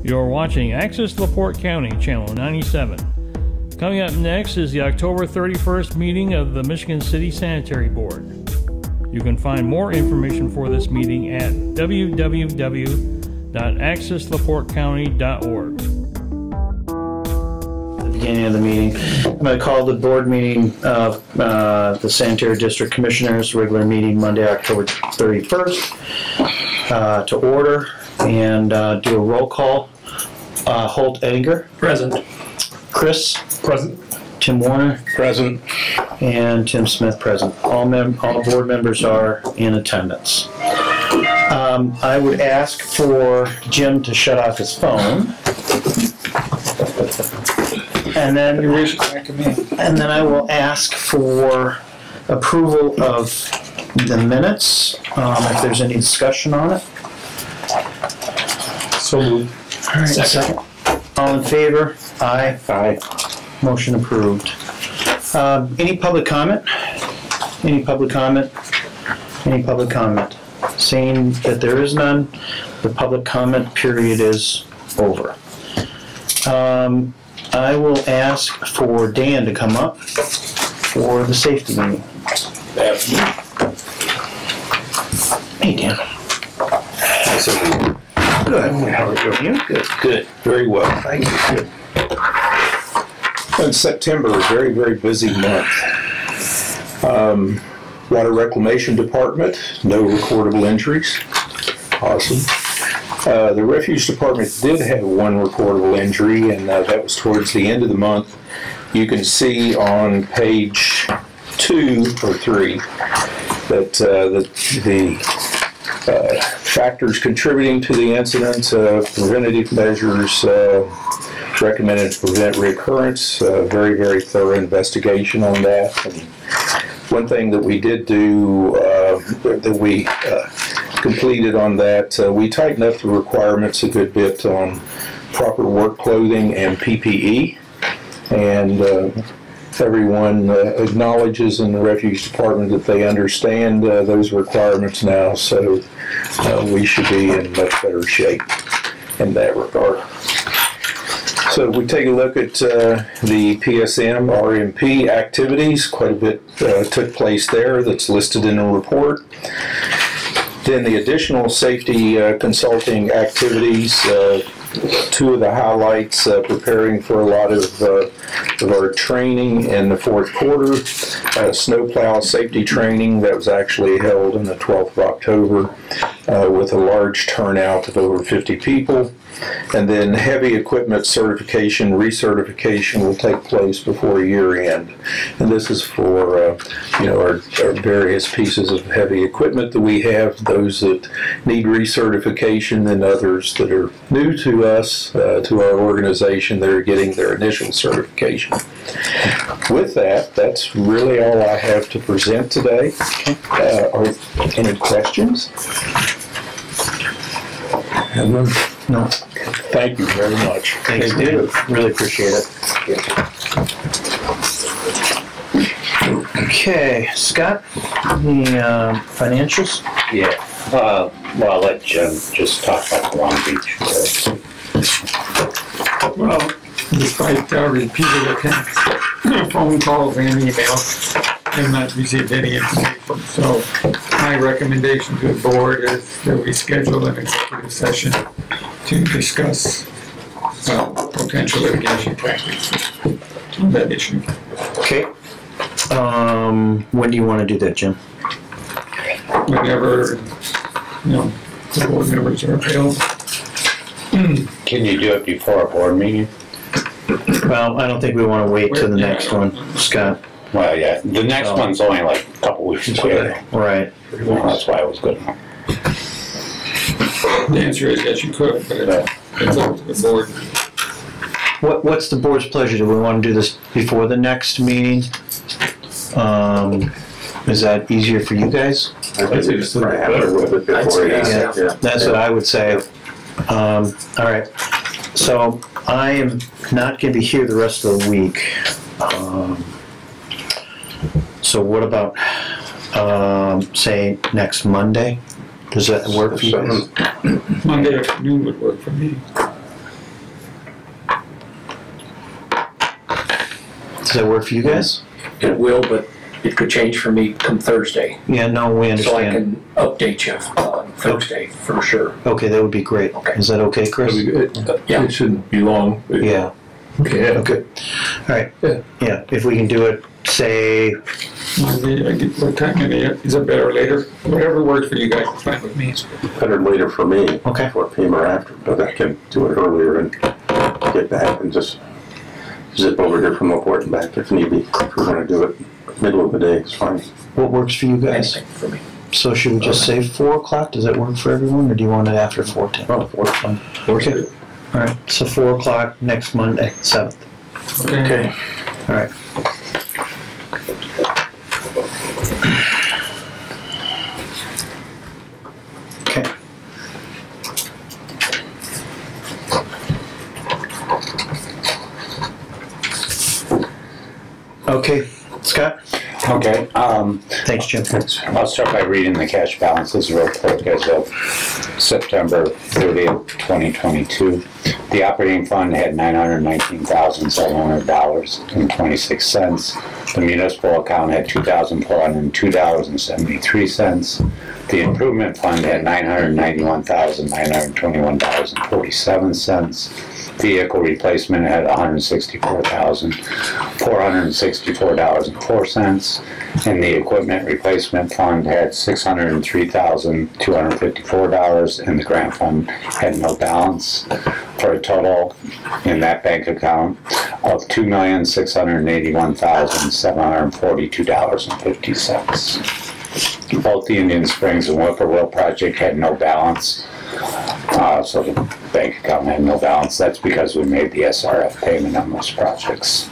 You're watching Access LaPorte County, Channel 97. Coming up next is the October 31st meeting of the Michigan City Sanitary Board. You can find more information for this meeting at www.accesslaportecounty.org. At the beginning of the meeting, I'm going to call the board meeting of the Sanitary District Commissioners regular meeting Monday, October 31st to order and do a roll call. Holt Edgar. Present. Chris. Present. Tim Warner. Present. And Tim Smith present. All board members are in attendance. I would ask for Jim to shut off his phone. And then I will ask for approval of the minutes, if there's any discussion on it. So moved. All right, second. All in favor? Aye. Aye. Motion approved. Any public comment? Any public comment? Any public comment? Seeing that there is none, the public comment period is over. I will ask for Dan to come up for the safety meeting. Hey, Dan. Good. How are you? Good. Good. Very well. Thank you. Good. In September, a very, very busy month. Water Reclamation Department, no recordable injuries. Awesome. The Refuge Department did have one recordable injury, and that was towards the end of the month. You can see on page 2 or 3 that the factors contributing to the incident, preventative measures recommended to prevent reoccurrence, very, very thorough investigation on that. And one thing that we did do, that we completed on that, we tightened up the requirements a good bit on proper work clothing and PPE, and everyone acknowledges in the Refuge Department that they understand those requirements now, so we should be in much better shape in that regard. So we take a look at the PSM RMP activities. Quite a bit took place there that's listed in the report. Then the additional safety consulting activities, two of the highlights, preparing for a lot of our training in the fourth quarter. Snowplow safety training that was actually held on the 12th of October with a large turnout of over 50 people. And then heavy equipment certification, recertification will take place before year end. And this is for our various pieces of heavy equipment that we have, those that need recertification and others that are new to us, to our organization, that are getting their initial certification. With that, that's really all I have to present today. Are any questions? No. Thank you very much. Thanks, Dan. Really appreciate it. Okay, Scott, the financials? Yeah. Well, I'll let Jim just talk about the Long Beach. Well, despite repeated attempts, phone calls and emails, I have not received any information. So my recommendation to the board is that we schedule an executive session to discuss potential litigation tactics on that issue. Okay. When do you want to do that, Jim? Whenever, the board members are available. Can you do it before a board meeting? Well, I don't think we want to wait till the next one, Scott. Well, yeah. The next one's only like a couple weeks away. Right. Well, that's why it was good. The answer is yes, you could, but it's up to the board. What's the board's pleasure? Do we want to do this before the next meeting? Is that easier for you guys? I'd say just better with it before. Yeah, that's what I would say. All right. So I am not going to be here the rest of the week. So what about, say, next Monday? Does that work for you guys? Monday afternoon would work for me. Does that work for you guys? It will, but it could change for me come Thursday. Yeah, no, we So I understand. can update you on Thursday for sure. Okay, that would be great. Okay. Is that okay, Chris? Yeah. It shouldn't be long. Yeah. Okay. Okay. All right. Yeah. Yeah, if we can do it, say, Maybe, what time is it better later? Whatever works for you guys, is fine with me. Better later for me. Okay. Before it came or after, but I can do it earlier and get back and just zip over here from Laporte and back if need be. If we're gonna do it middle of the day, it's fine. what works for you guys? Anything for me. So should we just say 4 o'clock? Does that work for everyone, or do you want it after 4:10? Oh, 4's fine. Okay. All right, so 4 o'clock next Monday, 7th. Okay. All right. Okay. Okay, Scott? Okay, Thanks, Jim. I'll start by reading the cash balances real quick as of September 30th, 2022. The operating fund had $919,700.26. The municipal account had $2,402.73. The improvement fund had $991,921.47. Vehicle replacement had $164,464.04, and the equipment replacement fund had $603,254, and the grant fund had no balance, for a total in that bank account of $2,681,742.50. Both the Indian Springs and Whippoorwill project had no balance. So the bank account had no balance. That's because we made the SRF payment on those projects.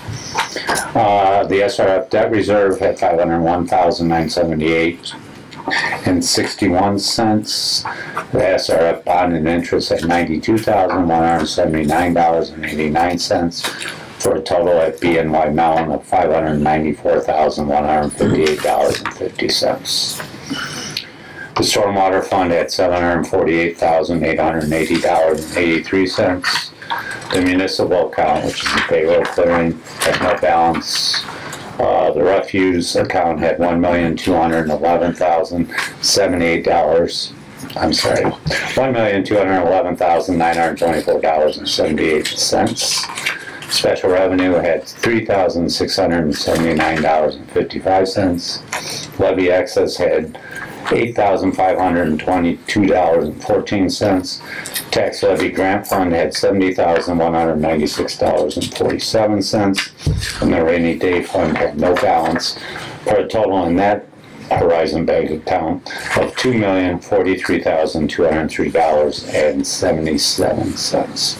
The SRF debt reserve had $501,978.61. The SRF bond and interest at $92,179.89 for a total at BNY Mellon of $594,158.50. The stormwater fund had $748,880.83. The municipal account, which is the payroll clearing, had no balance. The refuse account had $1,211,078. I'm sorry, $1,211,924.78. Special revenue had $3,679.55. Levy excess had $8,522.14. Tax levy grant fund had $70,196.47. And the rainy day fund had no balance, for a total in that Horizon Bank account of $2,043,203.77.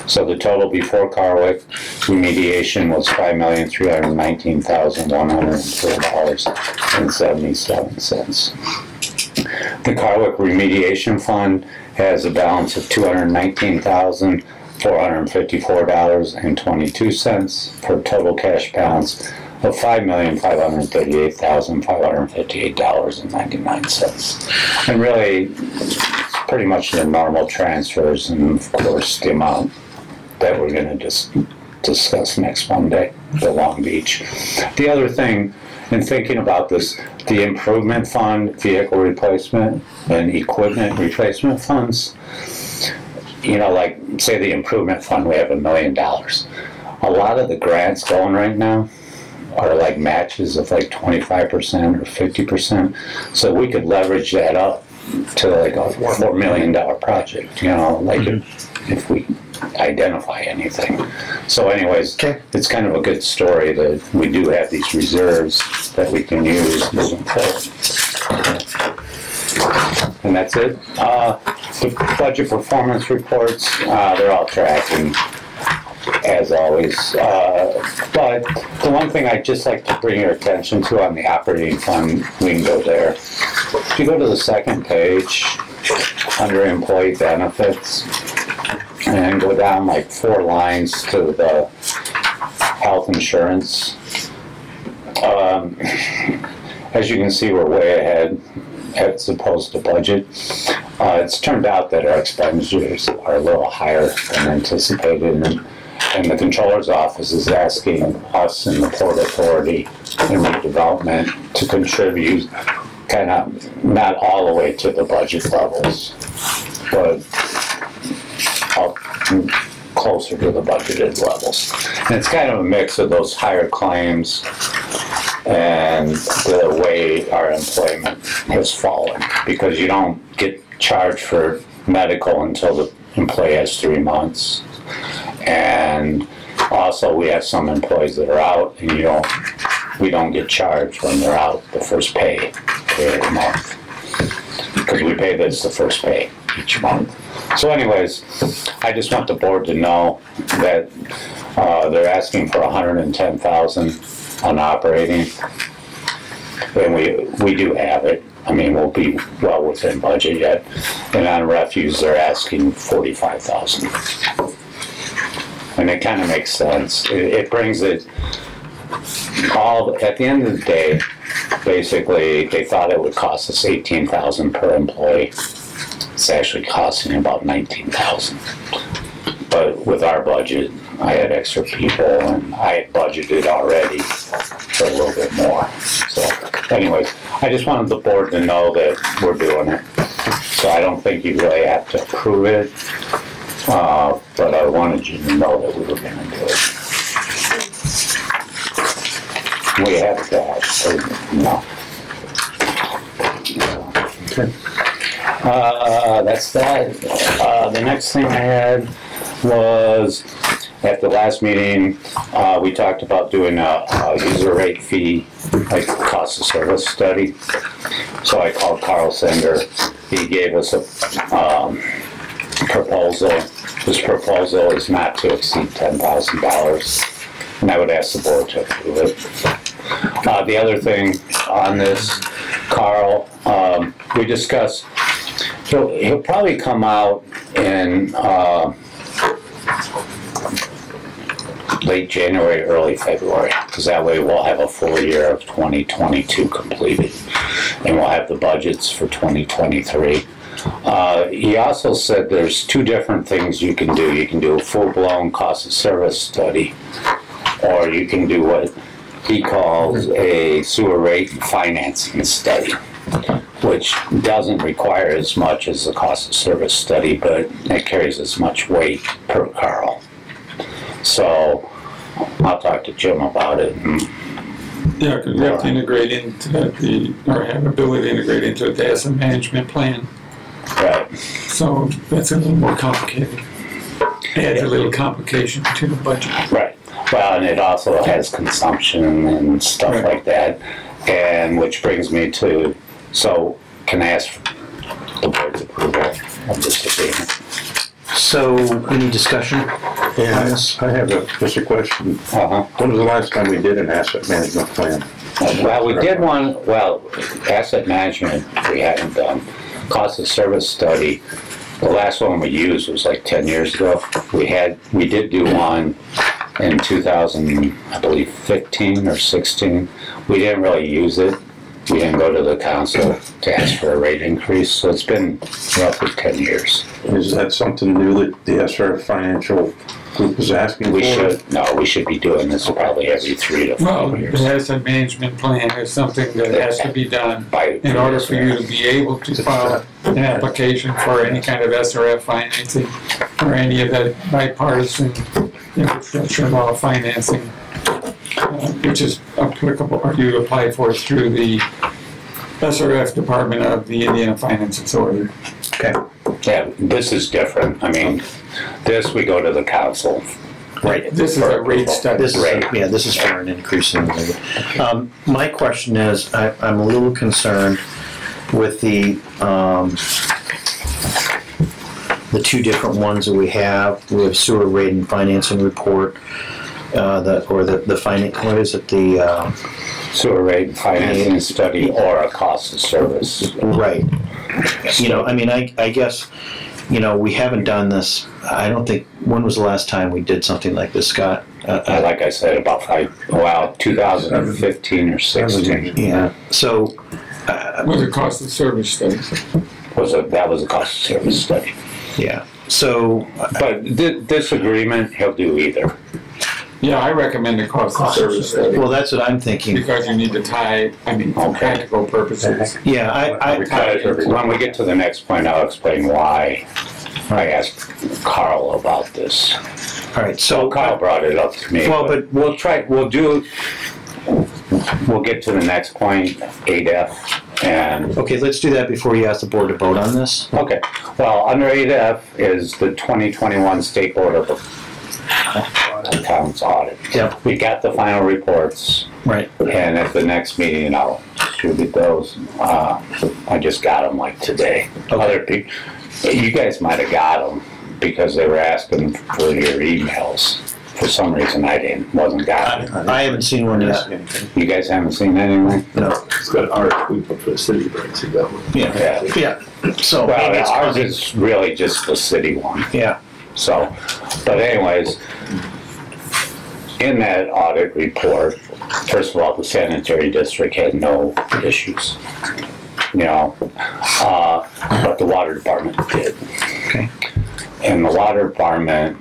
So the total before Carwick remediation was $5,319,104.77. The Carwick remediation fund has a balance of $219,454.22 for a total cash balance of $5,538,558.99. And really, it's pretty much the normal transfers, and of course the amount that we're going to discuss next Monday, the Long Beach. The other thing, in thinking about this, the improvement fund, vehicle replacement, and equipment replacement funds, you know, like say the improvement fund, we have $1 million. A lot of the grants going right now are like matches of like 25% or 50%. So we could leverage that up to like a $4 million project, you know, like if we identify anything. So anyways, it's kind of a good story that we do have these reserves that we can use moving forward. And that's it. The budget performance reports, they're all tracking as always. But the one thing I'd just like to bring your attention to on the operating fund, we can go there. If you go to the second page, under employee benefits, and go down like 4 lines to the health insurance. As you can see, we're way ahead as opposed to budget. It's turned out that our expenditures are a little higher than anticipated, and And the controller's office is asking us in the Port Authority and redevelopment to contribute kind of not all the way to the budget levels, but up closer to the budgeted levels. And it's kind of a mix of those higher claims and the way our employment has fallen, because you don't get charged for medical until the employee has 3 months. And also we have some employees that are out and we don't get charged when they're out the first pay every month, because we pay this the first pay each month. So anyways, I just want the board to know that they're asking for $110,000 on operating, and we do have it. I mean, we'll be well within budget yet. And on refuse, they're asking $45,000. And it kind of makes sense. It brings it all, at the end of the day, basically, they thought it would cost us $18,000 per employee. It's actually costing about $19,000. But with our budget, I had extra people, and I had budgeted already for a little bit more. So, anyways, I just wanted the board to know that we're doing it. So I don't think you really have to approve it, but I wanted you to know that we were going to do it. We have that, so no. Okay. That's that. The next thing I had was, at the last meeting, we talked about doing a user rate fee, like cost of service study. So I called Carl Sender. He gave us a proposal. This proposal is not to exceed $10,000, and I would ask the board to approve it. The other thing on this, Carl, we discussed, so he'll probably come out in late January, early February, because that way we'll have a full year of 2022 completed, and we'll have the budgets for 2023. He also said there's two different things you can do. You can do a full-blown cost of service study, or you can do what he calls a sewer rate and financing study, which doesn't require as much as the cost of service study, but it carries as much weight per Carl. So I'll talk to Jim about it. Yeah, because we have to integrate into or have ability to integrate into the asset management plan. Right. So that's a little more complicated. Adds a little complication to the budget. Right. Well, and it also has consumption and stuff like that. And which brings me to, so can I ask the board's approval of this agreement? So, any discussion? Yeah, I have just a question. When was the last time we did an asset management plan? Well, we did one, asset management we hadn't done. Cost of service study, the last one we used was like 10 years ago. We did do one in 2000, I believe 15 or 16. We didn't really use it. We didn't go to the council to ask for a rate increase, so it's been roughly 10 years. Is that something new that the SRF Financial Group is asking We for? we should be doing this probably every 3 to 5 years. The asset management plan is something that has to be done in order for you to be able to file an application for any kind of SRF financing or any of that bipartisan infrastructure law financing, which is applicable, or you apply for through the SRF Department of the Indiana Finance Authority. Okay. Yeah, this is different. I mean, this we go to the council. Right. This is a rate study. This is for an increase in the my question is, I'm a little concerned with the two different ones that we have. We have sewer rate and financing report, the finance. What is it? The sewer rate and financing study or a cost of service. Right. I mean, I guess, we haven't done this. I don't think, when was the last time we did something like this, Scott? Like I said, about 2015 or 16. Yeah. So. Was a cost of service study. That was a cost of service study. Yeah. So, But this agreement, he'll do either. Yeah, I recommend a cost of service study, well, that's what I'm thinking. because you need to tie, I mean, for practical purposes. Yeah, I Because when we get to the next point, I'll explain why I asked Carl about this. all right, So so, Carl brought it up to me. Well, but- we'll get to the next point, 8F, and, okay, let's do that before you ask the board to vote on this. okay. Well, under 8F is the 2021 State Board of Accounts audit. Yep. We got the final reports, Right. and at the next meeting, I'll distribute those. I just got them like today. Okay. Other people, you guys might have got them because they were asking for your emails. For some reason, wasn't got it. I haven't seen one yet. You guys haven't seen anything? No. It's got RFP for the city, right? So you got one. Yeah. Yeah. So, Well, maybe it's ours coming. is really just the city one. Yeah. So, but anyways, in that audit report, first of all, the sanitary district had no issues. But the water department did. Okay. And the water department,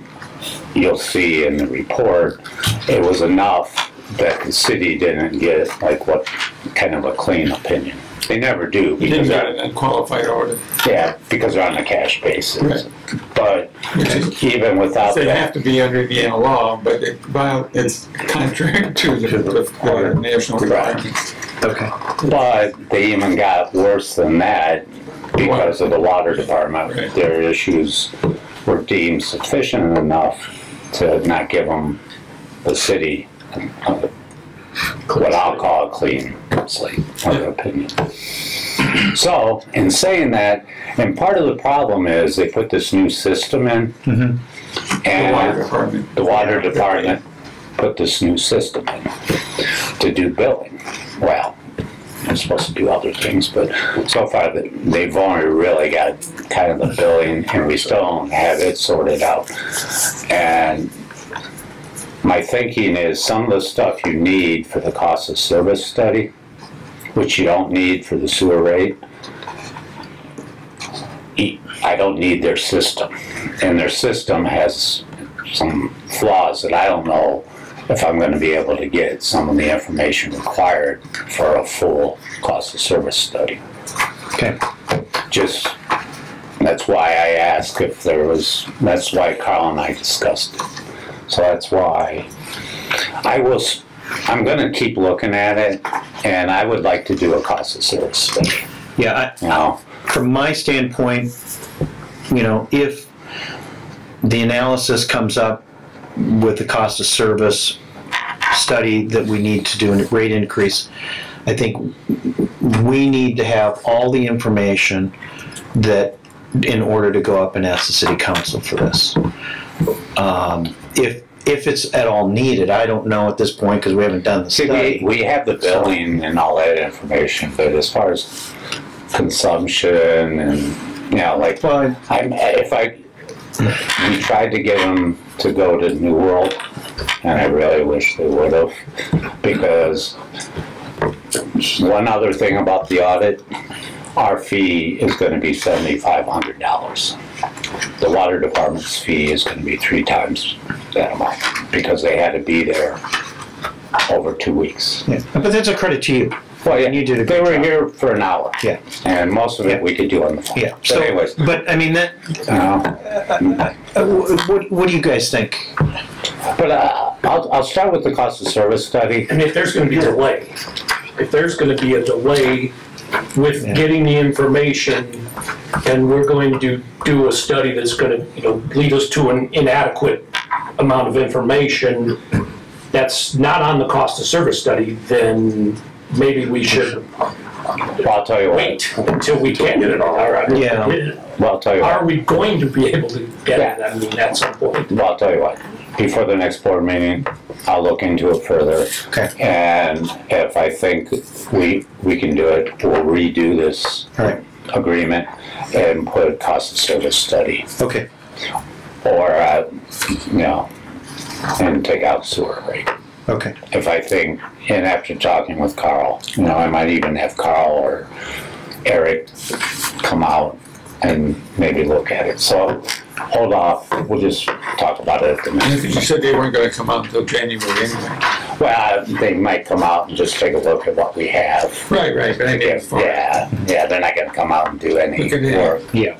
you'll see in the report, it was enough that the city didn't get like what kind of a clean opinion. They never do You because didn't get an unqualified audit. because they're on a cash basis. Right. But even without They that, have to be under the law, but it's contrary to the national requirements. Okay. but they even got worse than that because of the water department. Right. Their issues were deemed sufficient enough to not give them the city what I'll call a clean slate of opinion. So, in saying that, and part of the problem is they put this new system in, The water and department. the water department put this new system in to do billing. Well, they're supposed to do other things, but so far they've only really got kind of the billing, and we still don't have it sorted out. And my thinking is some of the stuff you need for the cost of service study, which you don't need for the sewer rate, I don't need their system. And their system has some flaws that I don't know if I'm going to be able to get some of the information required for a full cost of service study. Okay. That's why I asked if there was, that's why Carl and I discussed it. So that's why I'm going to keep looking at it, and I would like to do a cost of service study. Yeah, from my standpoint, if the analysis comes up with the cost of service study that we need to do a rate increase, I think we need to have all the information that in order to go up and ask the city council for this. If it's at all needed, I don't know at this point because we haven't done the study. We have the billing and all that information, but as far as consumption and, we tried to get them to go to New World, and I really wish they would have, because one other thing about the audit, our fee is going to be $7,500. The water department's fee is going to be 3 times that amount because they had to be there over 2 weeks. Yeah. But that's a credit to you. Well, yeah, You did a they good were job. here for an hour. Yeah. And most of it Yeah. we could do on the phone. Yeah. But anyways, But I mean, what do you guys think? but I'll start with the cost of service study. And if there's gonna be a delay with getting the information, and we're going to do a study that's gonna, lead us to an inadequate amount of information that's not on the cost of service study, then maybe we should Well, I'll tell you what. wait until we can get it all. Yeah. Well, I'll tell you Are what. we going to be able to get it, at some point? Well, I'll tell you what. Before the next board meeting, I'll look into it further. Okay. And if I think we can do it, we'll redo this All right. agreement and put a cost of service study. Okay. Or, and take out sewer rate. Okay. If I think, and after talking with Carl, I might even have Carl or Eric come out and maybe look at it. So hold off. We'll just talk about it at the next You said they weren't gonna come out until January anyway. Well, they might come out and just take a look at what we have. Right, but I mean, as far as. Yeah, they're not gonna come out and do any Look at it. work. Yeah,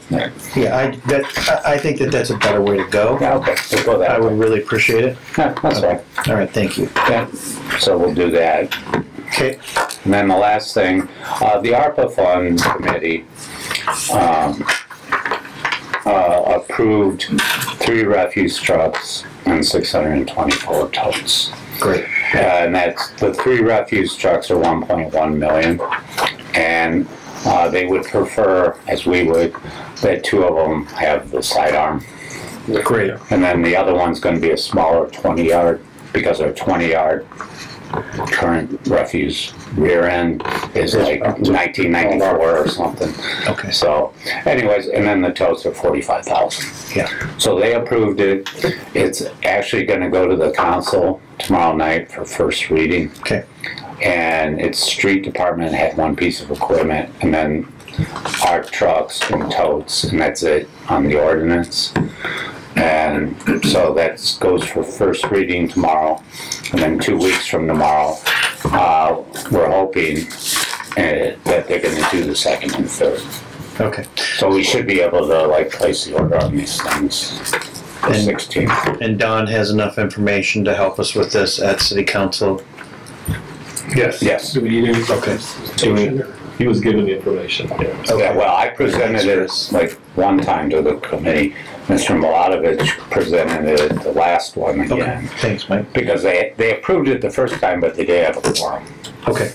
I think that's a better way to go. Yeah, okay, we'll go that I way. would really appreciate it. Yeah, that's right. All right, thank you. Yeah, so we'll do that. Okay, And then the last thing, the ARPA Fund Committee approved 3 refuse trucks and 624 totes. great. And that's, the 3 refuse trucks are 1.1 million. And they would prefer, as we would, that 2 of them have the sidearm. Great. And then the other one's gonna be a smaller 20-yard, because our 20-yard current refuse rear end is like 1994 or something. Okay. So anyways, and then the totes are 45,000. Yeah. So they approved it. It's actually gonna go to the council tomorrow night for first reading. Okay. And its street department had 1 piece of equipment, and then our trucks and totes, and that's it on the ordinance. And so that goes for first reading tomorrow, and then 2 weeks from tomorrow, we're hoping that they're gonna do the second and third. Okay. So we should be able to like place the order on these things for And- 16. And Don has enough information to help us with this at City Council. Yes. Yes. Do we need any Okay. Do we- He was given the information, yeah. Yeah, well, I presented it like one time to the committee. Mr. Milatovich presented it the last one Okay. again. Thanks, Mike. Because they approved it the first time, but they did have a quorum. Okay.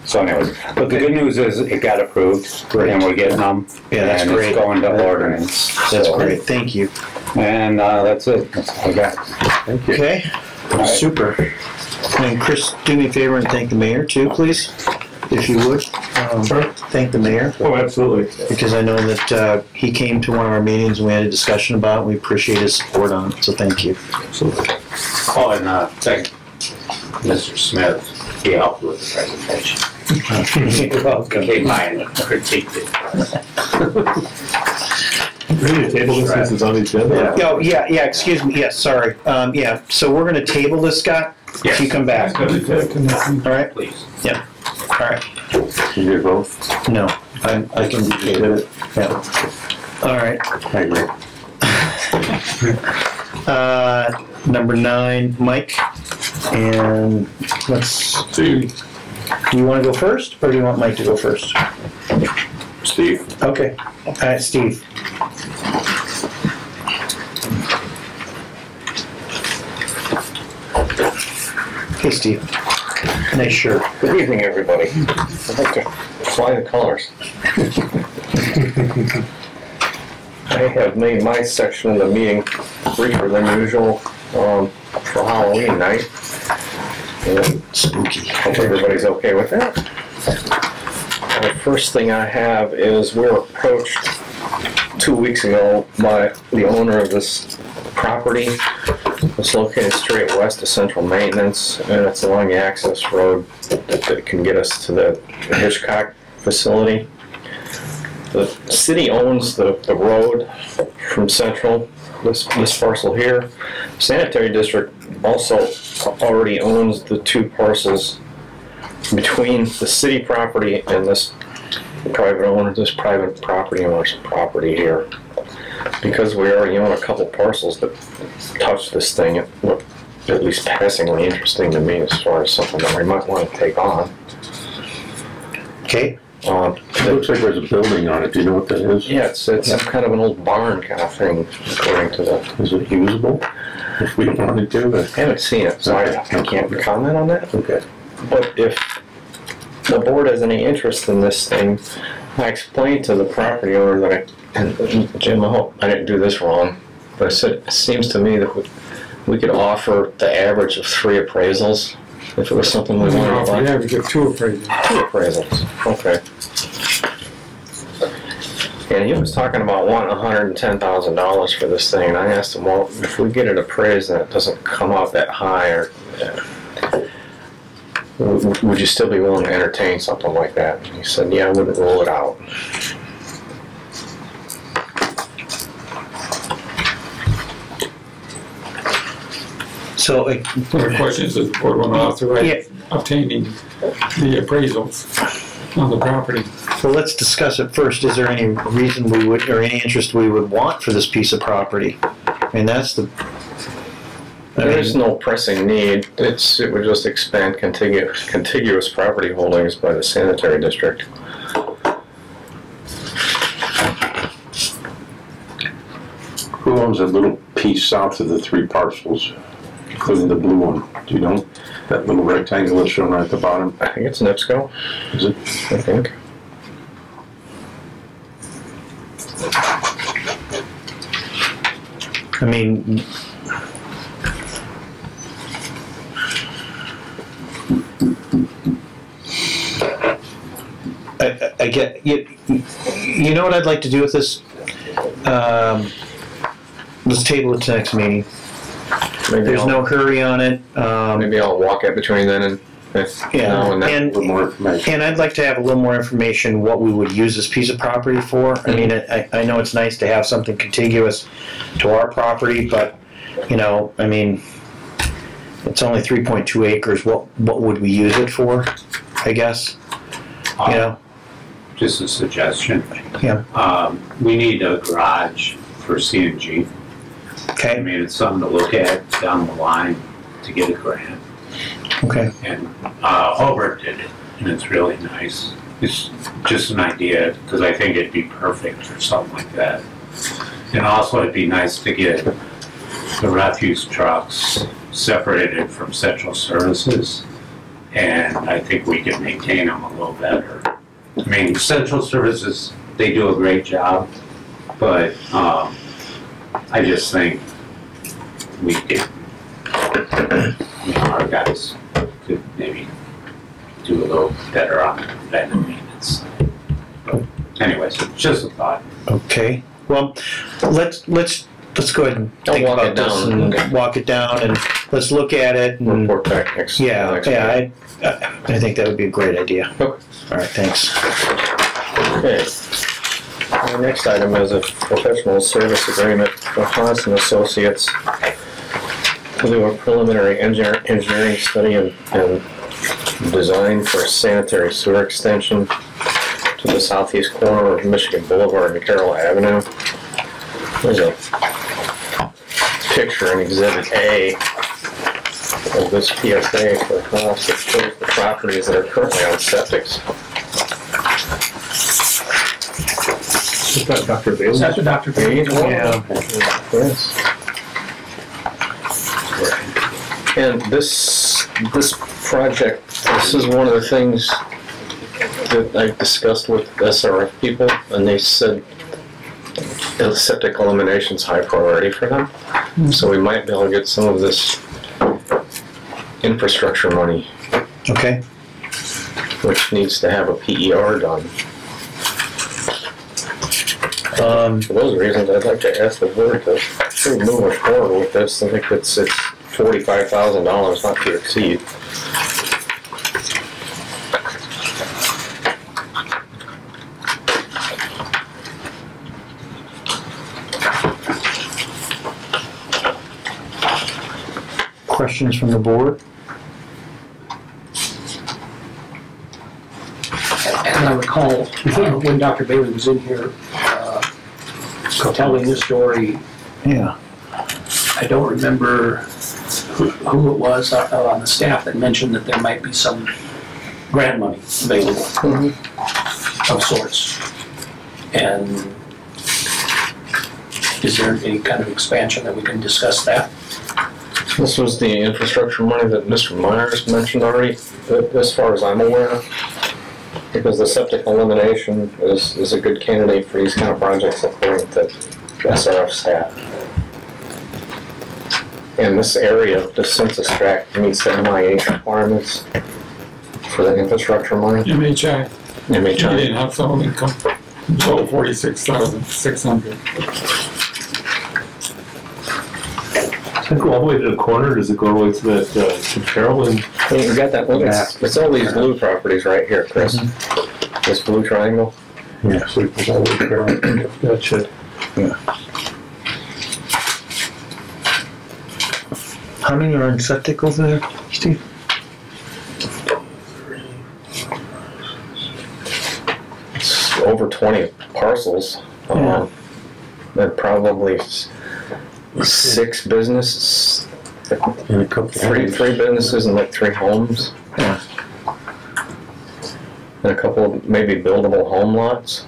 So anyways, but the good news is it got approved, and we're getting them. Yeah, that's and great. it's going to ordinance. That's So- great. Thank you. And that's it. That's all I got. Thank you. Okay. right. Super. And Chris, do me a favor and thank the mayor too, please, if you would. Sure. Thank the mayor, Oh, absolutely. because I know that he came to one of our meetings and we had a discussion about it. And we appreciate his support on it, so thank you. Absolutely. Oh, and thank Mr. Smith. He helped with the presentation. You're welcome. He came by and critiqued it. Really, table this, this is on the agenda? Oh, yeah, excuse me, yes, sorry. Yeah, so we're gonna table this, Scott, if you come back. All right? Please. Yeah, all right. You do both? No, I can get it, yeah. All right. I agree. Number 9, Mike, and let's, do you wanna go first, or do you want Mike to go first? Steve? Okay, all right, Steve. Hey, Steve. Nice shirt. Good evening, everybody. I'd like to fly the colors. I have made my section of the meeting briefer than usual for Halloween night. And Spooky. hope everybody's okay with that. The first thing I have is we were approached 2 weeks ago by the owner of this property. It's located straight west of Central Maintenance, and it's along the access road that can get us to the Hitchcock facility. The city owns the road from Central, this parcel here. Sanitary District also already owns the 2 parcels between the city property and this private property owner's property here. Because we already own a couple parcels that touch this thing, it looked at least passingly interesting to me as far as something that we might want to take on. Okay. It looks like there's a building on it. Do you know what that is? Yeah, it's some kind of an old barn kind of thing, according to the... Is it usable? If we wanted to? I haven't seen it, so I can't comment on that. Okay. But if the board has any interest in this thing, I explained to the property owner that and Jim, I hope I didn't do this wrong, but I said, it seems to me that we could offer the average of 3 appraisals, if it was something we wanted to buy. Yeah, we get 2 appraisals. 2 appraisals, okay. And he was talking about wanting $110,000 for this thing, and I asked him, well, if we get it appraised and it doesn't come out that high, or would you still be willing to entertain something like that? And he said, yeah, I wouldn't rule it out. So, The question is, does the board want to authorize obtaining the appraisals on the property? well, let's discuss it first. Is there any reason we would, or any interest we would want for this piece of property? And that's the. There is no pressing need. It would just expand contiguous property holdings by the sanitary district. Who owns that little piece south of the 3 parcels, including the blue one? Do you know? That little rectangle that's shown right at the bottom? I think it's NIPSCO. Is it? I think. I mean, I get you know what I'd like to do with this. Let's table it to next meeting. There's no hurry on it. Maybe I'll walk it between then and now and then. A little more information. And I'd like to have a little more information what we would use this piece of property for. I mean, I know it's nice to have something contiguous to our property, but, you know, I mean, it's only 3.2 acres. What would we use it for, I guess? You know? Just a suggestion. Yeah. We need a garage for CNG. I Okay. mean, it's something to look at down the line to get a grant. Okay. And Hobart did it, and it's really nice. It's just an idea, because I think it'd be perfect for something like that. And also, it'd be nice to get the refuse trucks separated from central services, and I think we could maintain them a little better. I mean, central services, they do a great job, but I just think we could, you know, our guys could maybe do a little better on preventive maintenance. But anyways, just a thought. Okay. Well, let's go ahead and think walk about it this down. and Okay. walk it down, and let's look at it. And, Report back next. yeah. next Yeah. I think that would be a great idea. Okay. All right. Thanks. Okay. The next item is a professional service agreement for Haas and Associates to do a preliminary engineering study and design for a sanitary sewer extension to the southeast corner of Michigan Boulevard and Carroll Avenue. There's a picture in Exhibit A of this PSA for Haas that shows the properties that are currently on septics. Is that Dr. Bailey? That's what Dr. Bailey. Yeah. Yes. And this project, this is one of the things that I discussed with SRF people, and they said the septic elimination is high priority for them. So we might be able to get some of this infrastructure money, Okay. which needs to have a PER done. For those reasons, I'd like to ask the board to sort of move forward with this. I think it's $45,000 not to exceed. Questions from the board? And I recall when Dr. Bailey was in here telling this story, Yeah. I don't remember who it was on the staff that mentioned that there might be some grant money available of sorts. And is there any kind of expansion that we can discuss that? This was the infrastructure money that Mr. Myers mentioned already, as far as I'm aware. Because the septic elimination is a good candidate for these kind of projects according to SRF's staff. And this area, the census tract, meets the MIH requirements for the infrastructure money. MHI. You MHI. didn't have some income until 46,600. Does it go all the way to the corner, or does it go all the way to that, to Carroll and? You got that, look, it's all these blue properties right here, Chris. This blue triangle. Yeah, so it goes all the way to Carroll. Gotcha. How many are in septic over there, Steve? It's over 20 parcels. Yeah. There are probably 6 businesses, And a couple three businesses and like 3 homes. Yeah. And a couple of maybe buildable home lots.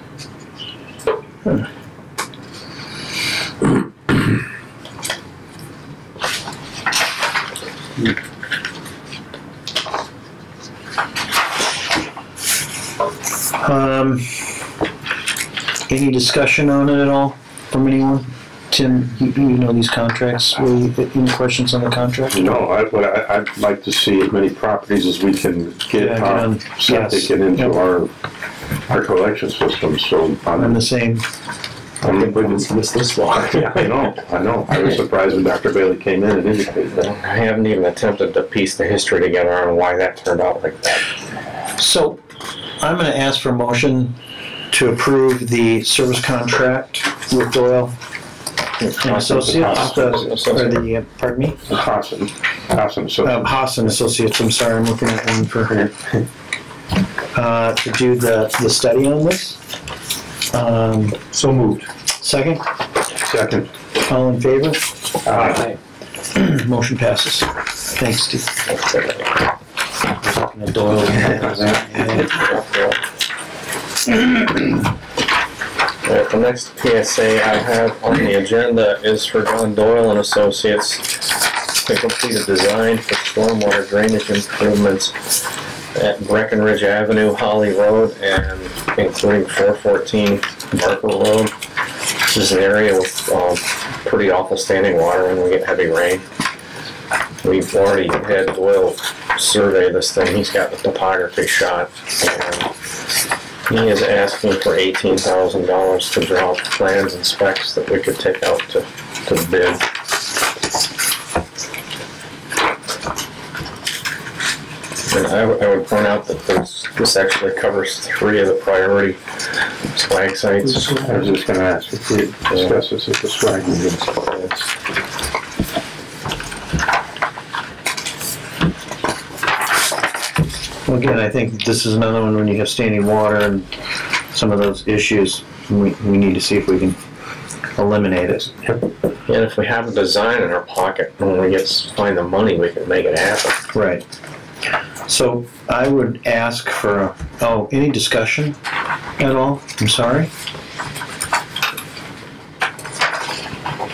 Any discussion on it at all from anyone? Tim, you know these contracts. Any questions on the contract? No, I'd like to see as many properties as we can get Yeah, our septic and into our collection system, so I'm the same. Missed this one. Yeah, I know. I was surprised when Dr. Bailey came in and indicated that. I haven't even attempted to piece the history together on why that turned out like that. So, I'm going to ask for a motion to approve the service contract with Doyle and Associates, pardon me? Hassan Associates. Haas and Associates, I'm sorry, I'm looking at one for her. To do the study on this. So moved. Second? Second. All in favor? Aye. Motion passes. Thanks, Steve. Looking at Doyle. The next PSA I have on the agenda is for John Doyle and Associates to complete a design for stormwater drainage improvements at Breckenridge Avenue, Holly Road, and including 414 Barker Road. This is an area with pretty awful standing water when we get heavy rain. We've already had Doyle survey this thing. He's got the topography shot. And he is asking for $18,000 to draw up plans and specs that we could take out to bid. And I would point out that this actually covers 3 of the priority swag sites. I was just going to ask if we discuss this at the swag meeting. Well, again, I think this is another one when you have standing water and some of those issues, we need to see if we can eliminate it. And if we have a design in our pocket, when we find the money, we can make it happen. Right. So I would ask for, any discussion at all? I'm sorry.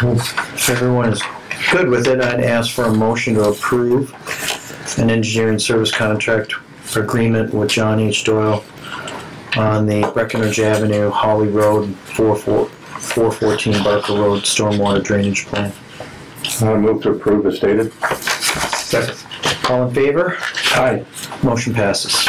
If everyone is good with it, I'd ask for a motion to approve an engineering service contract agreement with John H. Doyle on the Breckenridge Avenue, Holly Road, 414 Barker Road stormwater drainage plan. I move to approve as stated. Second. All in favor? Aye. Motion passes.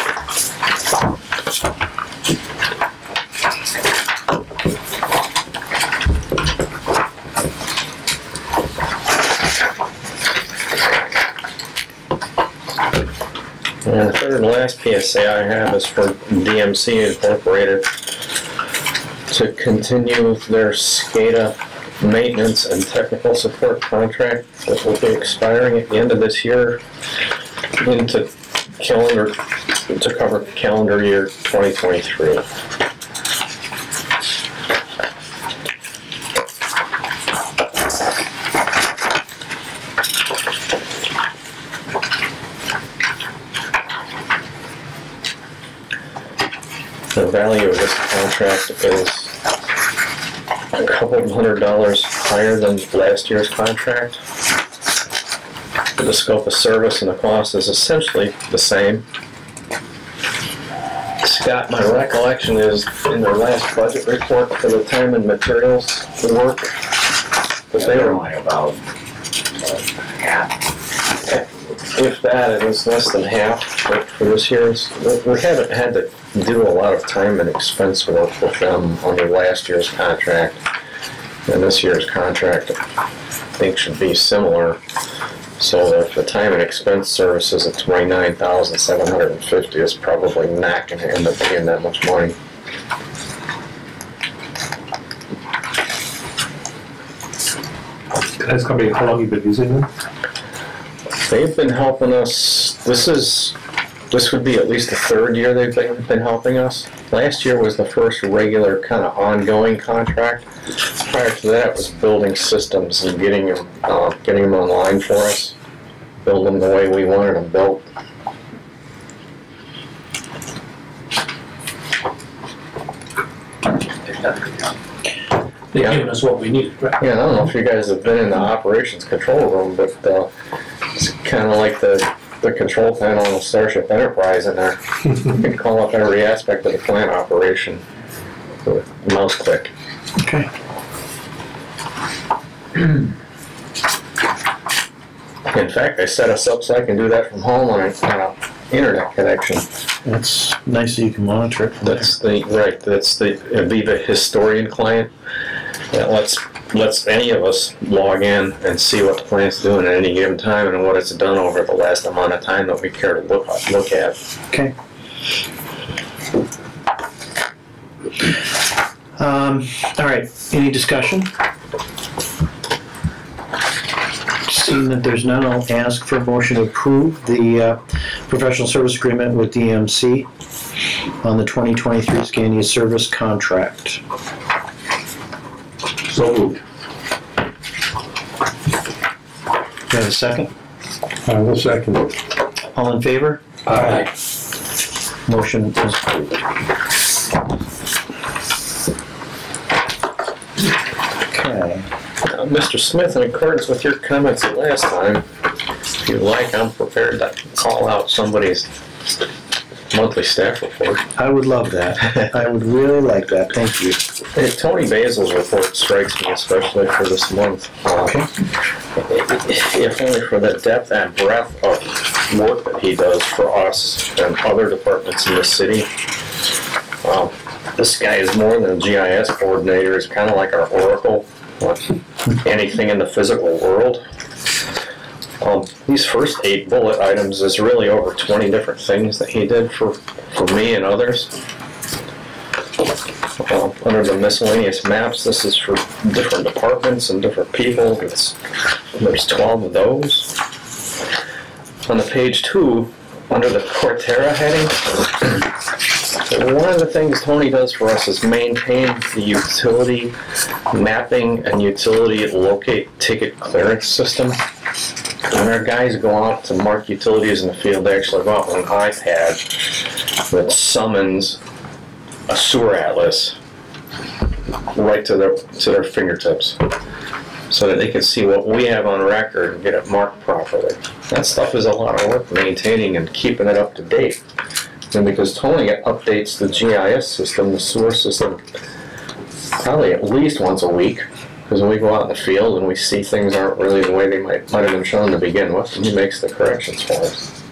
And the third and last PSA I have is for DMC Incorporated to continue their SCADA maintenance and technical support contract that will be expiring at the end of this year to cover calendar year 2023. The value of this contract is a couple of $100 higher than last year's contract. The scope of service and the cost is essentially the same. Scott, my recollection is in their last budget report for the time and materials work, that they were only about if that, it was less than half for this year's. We haven't had to do a lot of time and expense work with them under last year's contract. And this year's contract, I think, should be similar. So if the time and expense services at $29,750 is probably not going to end up being that much money. Can I ask how long you've been using them? They've been helping us. This would be at least the third year they've been helping us. Last year was the first regular kind of ongoing contract. Prior to that, it was building systems and getting them online for us, build them the way we wanted them built. They've given us what we need, right? Yeah, I don't know if you guys have been in the operations control room, but it's kind of like the control panel on Starship Enterprise in there. You can call up every aspect of the plant operation with a mouse click. Okay. In fact, I set us up so I can do that from home on an internet connection. That's nice that you can monitor it from there. That's the Aviva Historian client. That lets any of us log in and see what the plant's doing at any given time and what it's done over the last amount of time that we care to look at. Okay. All right, any discussion? Seeing that there's none, I'll ask for a motion to approve the professional service agreement with DMC on the 2023 Scania service contract. So moved. Do you have a second? I will second it. All in favor? Aye. Motion is approved. Okay. Mr. Smith, in accordance with your comments last time, if you'd like, I'm prepared to call out somebody's monthly staff report. I would love that. I would really like that. Thank you. Hey, Tony Basil's report strikes me especially for this month. Okay. If only for the depth and breadth of work that he does for us and other departments in the city. This guy is more than a GIS coordinator. He's kind of like our Oracle. Anything in the physical world. These first 8 bullet items is really over 20 different things that he did for me and others. Under the miscellaneous maps, this is for different departments and different people. There's 12 of those. On the page 2, under the Cortera heading, one of the things Tony does for us is maintain the utility mapping and utility locate ticket clearance system. When our guys go out to mark utilities in the field, they actually go out with an iPad that summons a sewer atlas right to their fingertips so that they can see what we have on record and get it marked properly. That stuff is a lot of work maintaining and keeping it up to date. And because Tony updates the GIS system, the sewer system, probably at least once a week, because when we go out in the field and we see things aren't really the way they might have been shown to begin with, and he makes the corrections for us.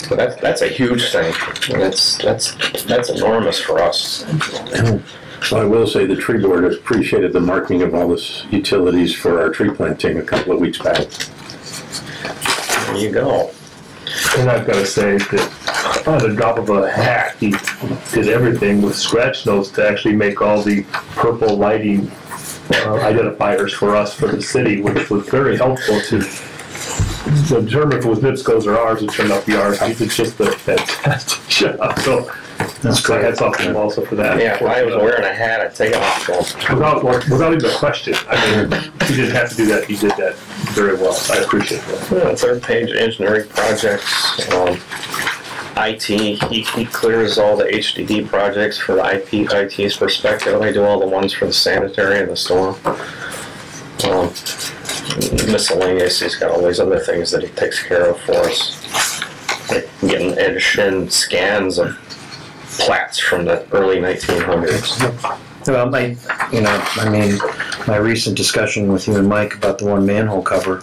So that's a huge thing. And that's enormous for us. Well, I will say the tree board has appreciated the marking of all the utilities for our tree planting a couple of weeks back. There you go. And I've got to say that on the drop of a hat, he did everything with scratch notes to actually make all the purple lighting identifiers for us for the city, which was very helpful to determine if it was NIPSCO's or ours. It turned out to be ours. He did just a fantastic job. So that's great. Hats off to him also for that. Yeah, if I was wearing a hat, I'd take it off. Without even a question. I mean, he didn't have to do that. He did that very well. I appreciate that. Yeah, third page, engineering projects. IT, he clears all the HDD projects for the IT's perspective. I do all the ones for the sanitary and the storm. Miscellaneous, he's got all these other things that he takes care of for us. Like getting Edison scans of plats from the early 1900s. Well, my recent discussion with you and Mike about the one manhole cover,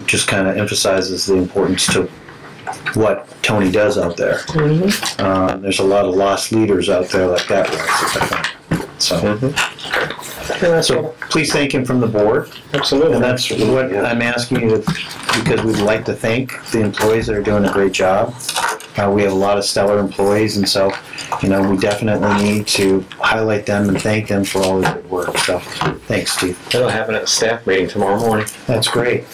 just kind of emphasizes the importance to what Tony does out there. Mm-hmm. There's a lot of lost leaders out there like that, right? So, so please thank him from the board. Absolutely. And that's what I'm asking you to, because we'd like to thank the employees that are doing a great job. We have a lot of stellar employees, and so, we definitely need to highlight them and thank them for all the good work. So, thanks, Steve. They'll have it at a staff meeting tomorrow morning. That's great.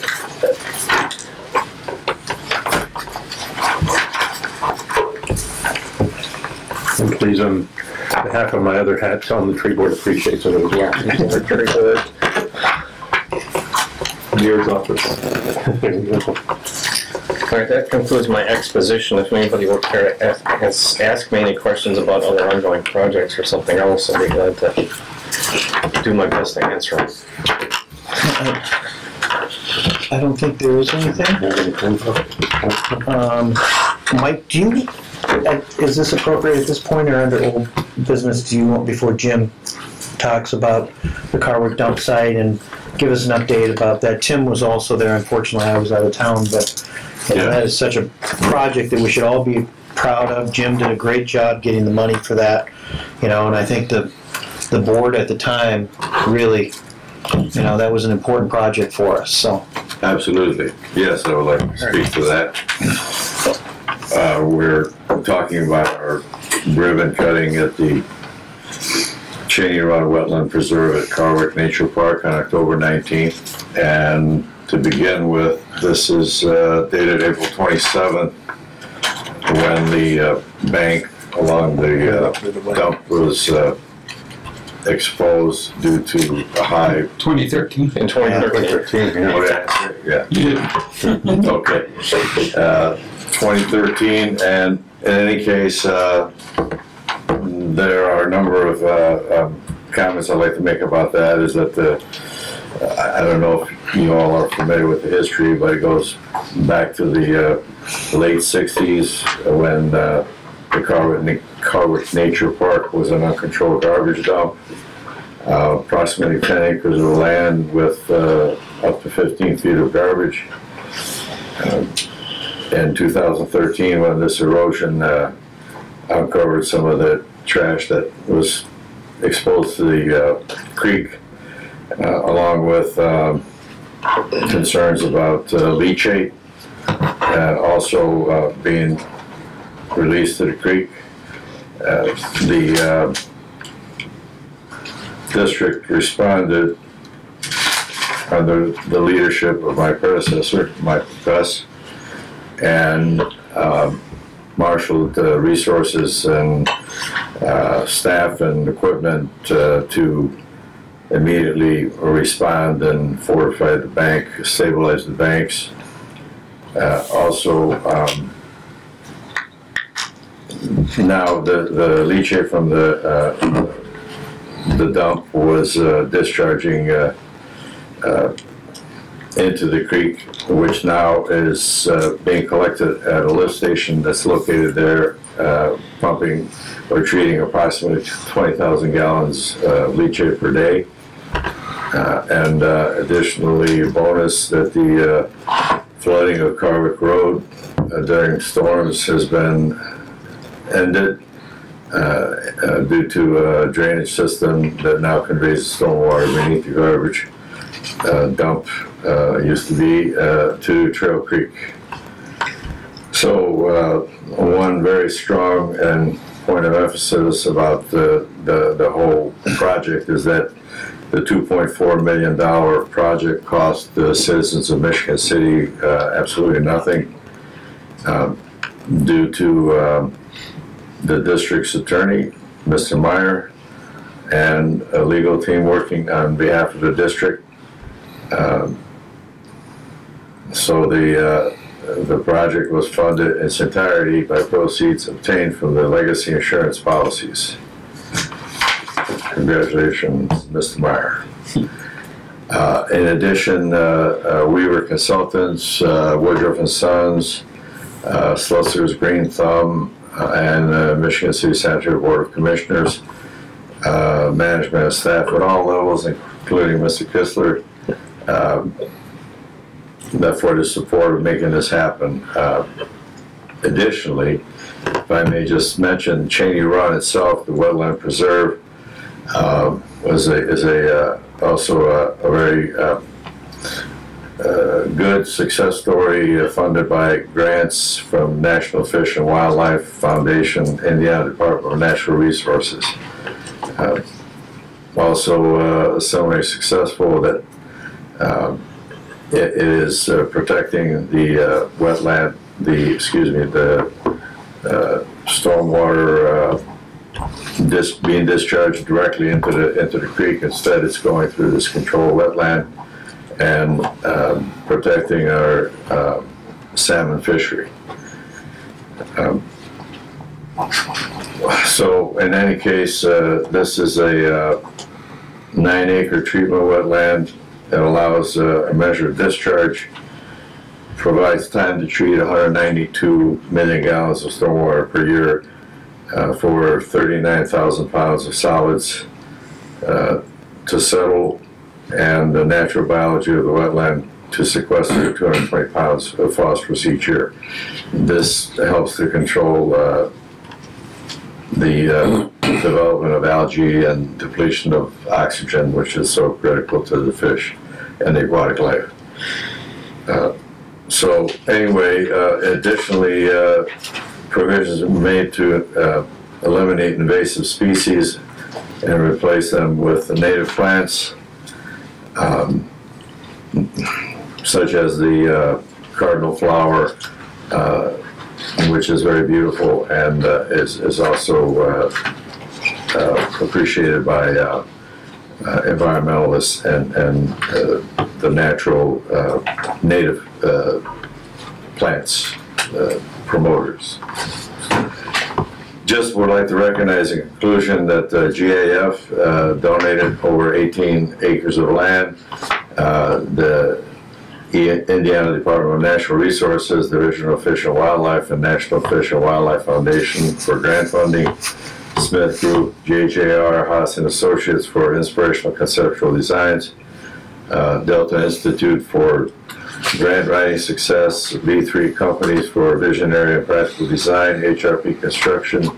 And please, on behalf of my other hat, tell them the tree board appreciates it as well. Very good. Mayor's office. All right, that concludes my exposition. If anybody will care to ask me any questions about other ongoing projects or something else, I'll be glad to do my best to answer them. I don't think there is anything. Mike, do you, is this appropriate at this point or under old business? Do you want, before Jim talks about the Carwick dump site, and give us an update about that? Tim was also there. Unfortunately, I was out of town, but you know, that is such a project that we should all be proud of. Jim did a great job getting the money for that, you know, and I think the board at the time really, you know, that was an important project for us. So absolutely, yes, I would like to speak to that. We're talking about our ribbon cutting at the Cheney Run Wetland Preserve at Carwick Nature Park on October 19th. And to begin with, this is dated April 27th, when the bank along the dump was exposed due to a high 2013. In 2013. yeah. Okay. 2013, and in any case, there are a number of comments I'd like to make about that. Is that I don't know if you all are familiar with the history, but it goes back to the late 60s when the Carwick Nature Park was an uncontrolled garbage dump. Approximately 10 acres of land with up to 15 feet of garbage. In 2013, when this erosion uncovered some of the trash that was exposed to the creek, along with concerns about leachate also being released to the creek. The district responded under the leadership of my predecessor, Mike Gus, and marshaled resources and staff and equipment to immediately respond and fortify the bank, stabilize the banks. Also, now the leachate from the dump was discharging into the creek, which now is being collected at a lift station that's located there, pumping or treating approximately 20,000 gallons of leachate per day. And additionally, a bonus that the flooding of Carwick Road during storms has been ended due to a drainage system that now conveys stormwater beneath the garbage dump used to be to Trail Creek. So one very strong and point of emphasis about the whole project is that the $2.4 million project cost the citizens of Michigan City absolutely nothing due to the district's attorney, Mr. Meyer, and a legal team working on behalf of the district. So the project was funded in its entirety by proceeds obtained from the legacy insurance policies. Congratulations, Mr. Meyer. In addition, Weaver Consultants, Woodruff and Sons, Slutzer's Green Thumb, and Michigan City Sanitary Board of Commissioners, management and staff at all levels, including Mr. Kistler, that for the support of making this happen. Additionally, if I may just mention, Cheney Run itself, the wetland preserve, is also a very good success story funded by grants from National Fish and Wildlife Foundation, Indiana Department of Natural Resources. Also similarly successful that it is protecting the wetland, the stormwater being discharged directly into the creek. Instead, it's going through this controlled wetland and protecting our salmon fishery. So in any case, this is a 9-acre treatment wetland that allows a measured discharge, provides time to treat 192 million gallons of stormwater per year for 39,000 pounds of solids to settle, and the natural biology of the wetland to sequester 220 pounds of phosphorus each year. This helps to control the development of algae and depletion of oxygen, which is so critical to the fish and the aquatic life. So anyway, additionally, provisions are made to eliminate invasive species and replace them with native plants, such as the cardinal flower, which is very beautiful and is also appreciated by environmentalists and the natural native plants promoters. Just would like to recognize in conclusion that GAF donated over 18 acres of land. The Indiana Department of Natural Resources, Division of Fish and Wildlife, and National Fish and Wildlife Foundation for grant funding. Smith Group, JJR, Haas and Associates for inspirational conceptual designs. Delta Institute for grant writing success, B3 companies for visionary and practical design, HRP Construction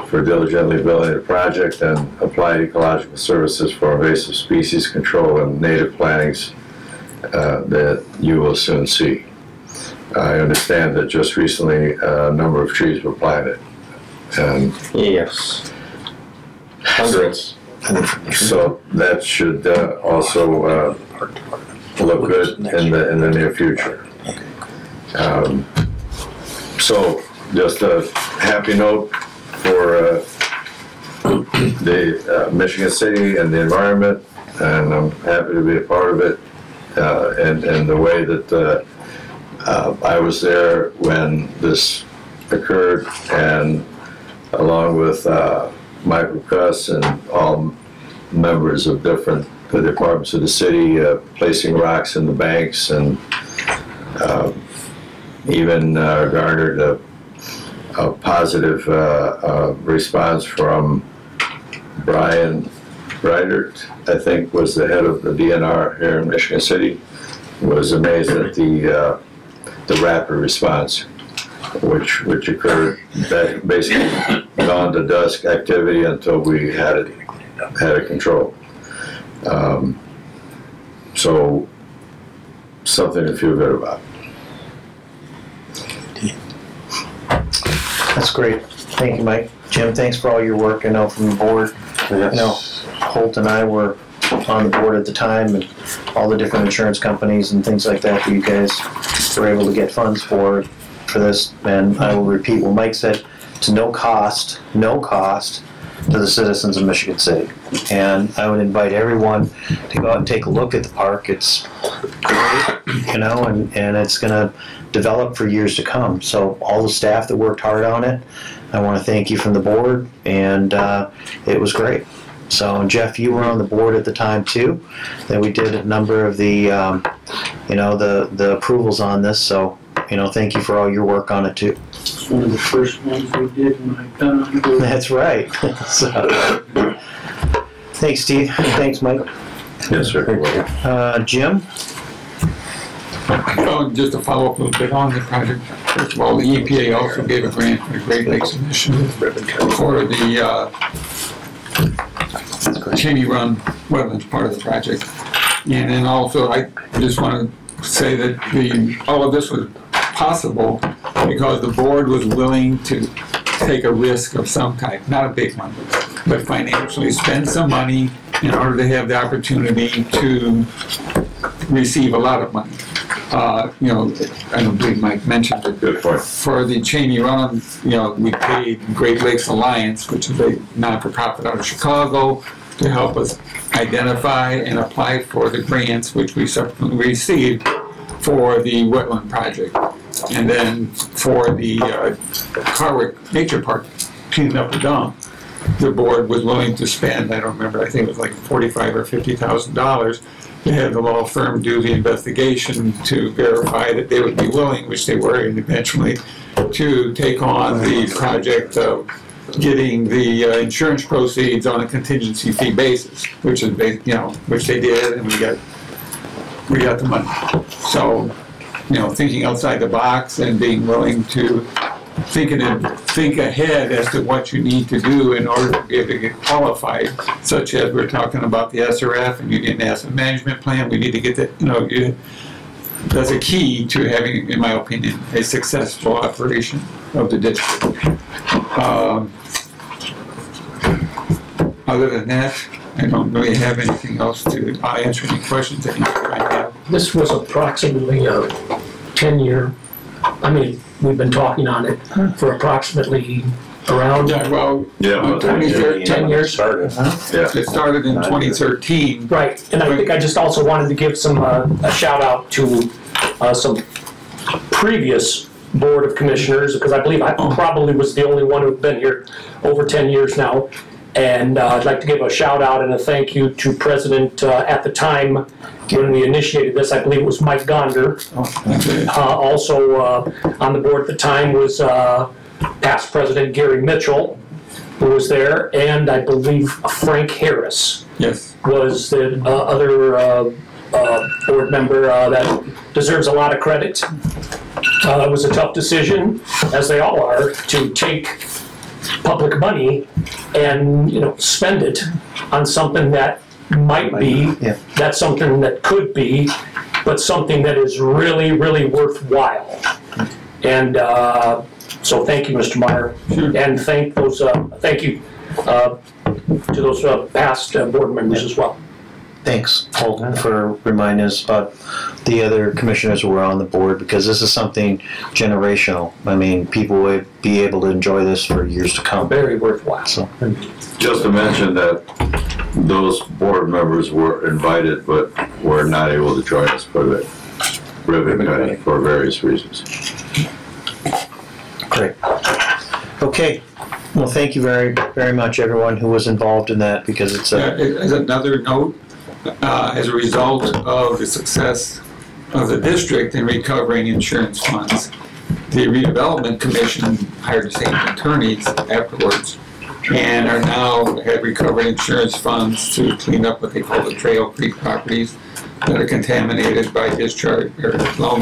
for diligently building the project, and Applied Ecological Services for invasive species control and native plantings that you will soon see. I understand that just recently a number of trees were planted. And yes. Hundreds. So that should also look good in the near future. So just a happy note for the Michigan City and the environment, and I'm happy to be a part of it. And the way that I was there when this occurred, and along with Michael Cuss and all members of different departments of the city, placing rocks in the banks, and even garnered a positive response from Brian Breitert, I think was the head of the DNR here in Michigan City. Was amazed at the rapid response, which occurred basically dawn to dusk activity until we had it controlled. So something to feel good about. That's great. Thank you, Mike. Jim, thanks for all your work. I know from the board, Yes. you know, Holt and I were on the board at the time, and all the different insurance companies and things like that you guys were able to get funds for this. And I will repeat what Mike said, to no cost to the citizens of Michigan City. And I would invite everyone to go out and take a look at the park. It's great, you know, and it's going to develop for years to come. So all the staff that worked hard on it, I want to thank you from the board, and it was great. So, and Jeff, you were on the board at the time too, that we did a number of the, you know, the approvals on this. So, you know, thank you for all your work on it too. It's one of the first ones we did when I got on board. That's right. So, thanks, Steve. Thanks, Mike. Yes, sir. Jim? Well, just to follow up a little bit on the project, first of all, the EPA also gave a grant for the Great Lakes Initiative for the Cheney Run wetlands part of the project. And then also, I just want to say that all of this was possible because the board was willing to take a risk of some type, not a big one, but financially spend some money in order to have the opportunity to receive a lot of money. You know, I don't believe Mike mentioned it. Good point. For the Cheney Run, you know, we paid Great Lakes Alliance, which is a not-for-profit out of Chicago, to help us identify and apply for the grants, which we subsequently received for the wetland project. And then for the Carwick Nature Park, cleaning up the dump, the board was willing to spend, I don't remember, I think it was like $45,000 or $50,000 to have the law firm do the investigation to verify that they would be willing, which they were, and eventually to take on the project of getting the insurance proceeds on a contingency fee basis, which is, you know, which they did, and we got the money. So, you know, thinking outside the box and being willing to think ahead as to what you need to do in order to be able to get qualified, such as we're talking about the SRF and you need an asset management plan. We need to get that, you know, that's a key to having, in my opinion, a successful operation of the district. Other than that, I don't really have anything else to answer any questions that you might have. This was approximately a 10-year, I mean, we've been talking on it for approximately around, Yeah, well, Yeah, 10 years. started. Yeah. it started in 2013. Right, and I think I just also wanted to give some, a shout out to some previous Board of Commissioners, because I believe I probably was the only one who'd been here over 10 years now. And I'd like to give a shout out and a thank you to President, at the time when we initiated this, I believe it was Mike Gonder. Also on the board at the time was past President Gary Mitchell, who was there, and I believe Frank Harris. Yes. Was the other board member that deserves a lot of credit. It was a tough decision, as they all are, to take public money and, you know, spend it on something that might be, that's something that could be, but something that is really, really worthwhile. And so thank you, Mr. Meyer, and thank you to those past board members as well. Thanks, Holden, for reminding us about the other commissioners who were on the board, because this is something generational. I mean, people will be able to enjoy this for years to come. Very worthwhile. So, Just to mention that those board members were invited, but were not able to join us for the ribbon cutting for various reasons. great. Okay. Well, thank you very, very much, everyone who was involved in that, because it's As another note, as a result of the success of the district in recovering insurance funds, the redevelopment commission hired the same attorneys afterwards and are now have recovered insurance funds to clean up what they call the Trail Creek properties that are contaminated by discharge or low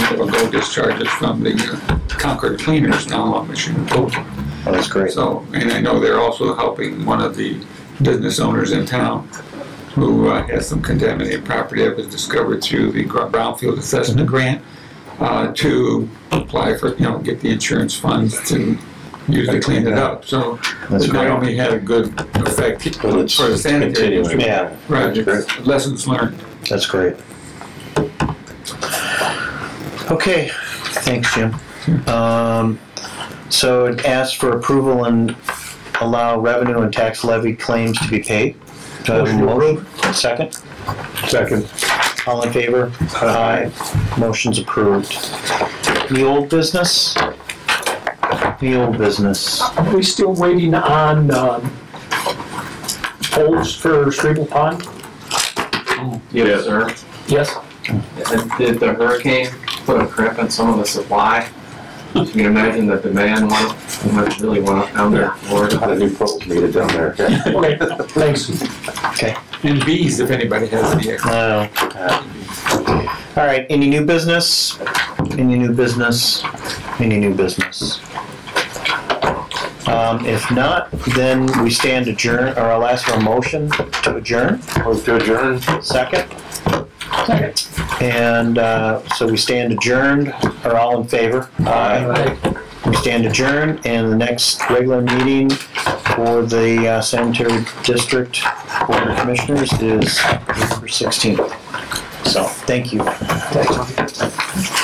discharges from the Concord cleaners now on Michigan Coast. Oh, that's great. So, and I know they're also helping one of the business owners in town who has some contaminated property that was discovered through the Brownfield Assessment Grant to apply for, you know, get the insurance funds to use to clean it up. So it not only had a good effect for the sanitary district, Yeah, right, lessons learned. that's great. Okay, thanks, Jim. So it asks for approval and allow revenue and tax levy claims to be paid. Do I have a motion? Second? Second. All in favor? Aye. Motion's approved. The old business? The old business. Are we still waiting on poles for Stable Pond? Yes, sir. Yes? Did the hurricane put a crimp in some of the supply? You can imagine the demand really went up down there. A lot of new poles needed down there. Okay, thanks. Okay. And bees, if anybody has any. All right, any new business? Any new business? Any new business? If not, then we stand adjourned, or I'll ask for a motion to adjourn. Move to adjourn. Second? Second. And so we stand adjourned, or all in favor? Aye. We stand adjourned, and the next regular meeting for the Sanitary District Board of Commissioners is November 16th. So, thank you. Thanks.